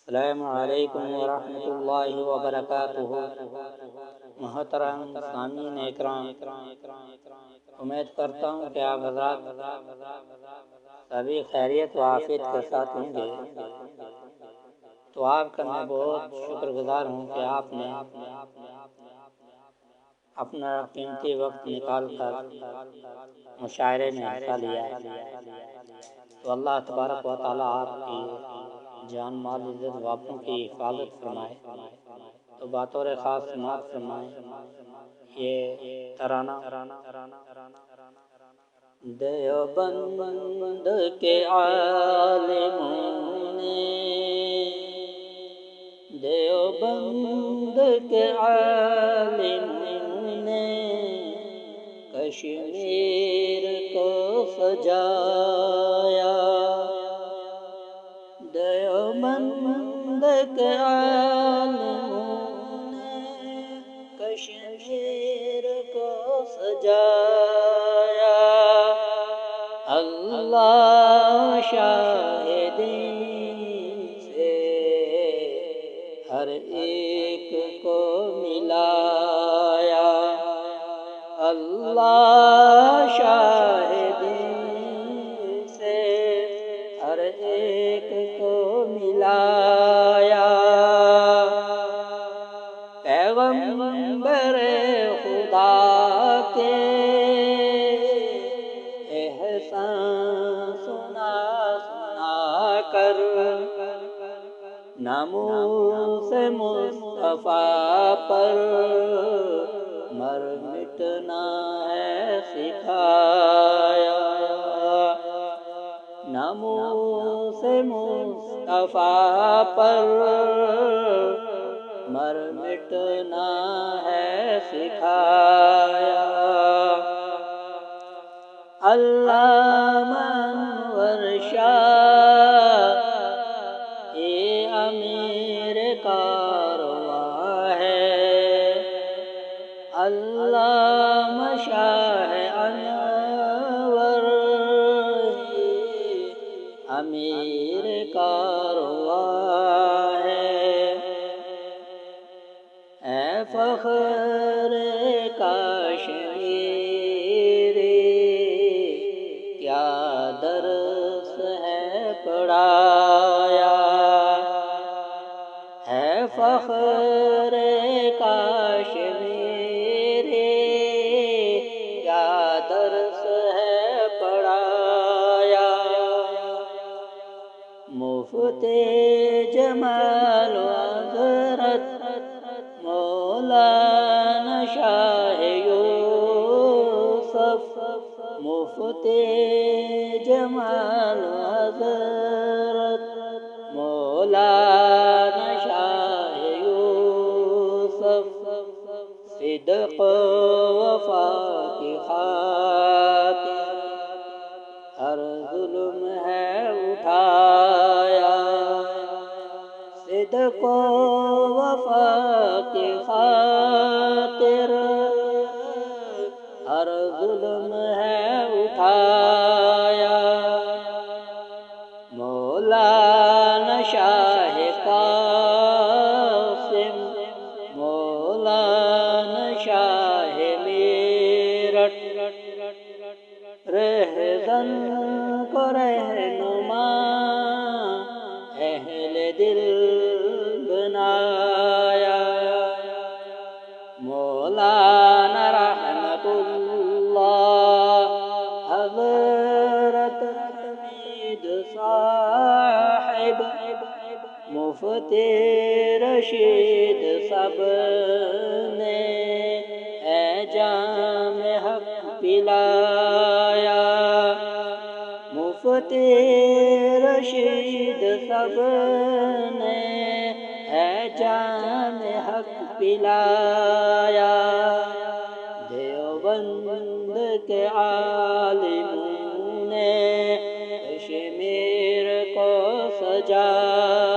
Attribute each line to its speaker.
Speaker 1: السلام علیکم ورحمۃ اللہ وبرکاتہ۔ محترم سامعین اکرام، امید کرتا ہوں کہ آپ حضرات سبھی خیریت و عافیت کے ساتھ ہوں گے۔ تو آپ کا میں بہت شکر گزار ہوں کہ آپ نے اپنا قیمتی وقت نکال کر مشاعرے میں حصہ لیا۔ تو اللہ تبارک و تعالی آپ کی جان مال عزت واپوں کی حفاظت فرمائے۔ تو بطور خاص سماعت فرمائے یہ ترانہ: دیوبند کے عالموں نے، دیوبند کے عالموں نے کشمیر کو سجایا، دیوبند کے عالموں نے کشمیر کو سجایا۔ اللہ شاہدین سے ہر ایک کو ملایا، اللہ شاہدین سے ہر ایک کو ملایا۔ پیغمبر خدا کے احسان سنا سنا کر ناموس مصطفیٰ پر مر مٹنا ہے سکھایا، ناموس مصطفیٰ پر مر مٹنا ہے سکھایا۔ علامہ انور شاہ یہ امیر کارواں ہے، علامہ شاہ انور امیر کارواں ہے۔ اے فخر کشمیر کیا درس ہے پڑھایا، ہے فخر کشمیر کیا درس ہے پڑھایا۔ مفتی جمال حضرت مولانا شاہ یوسف، مفتی جمال حضرت مولانا شاہ یوسف، صدق وفا کی خاطر ہر ظلم ہے اٹھایا، صدق وفا کی خاطر ہر ظلم ہے اٹھایا۔ مولانا شاہ قاسم، مولانا شاہ میرٹھ، رہزن کو رہنما اہل دل بنایا۔ مولانا رحمت اللہ حضرت حمید صاحب، مفتی رشید سب نے اے جام حق پلایا، مفتی رشید سب نے اے جام حق پلایا۔ دیوبند کے عالموں نے کشمیر کو سجایا،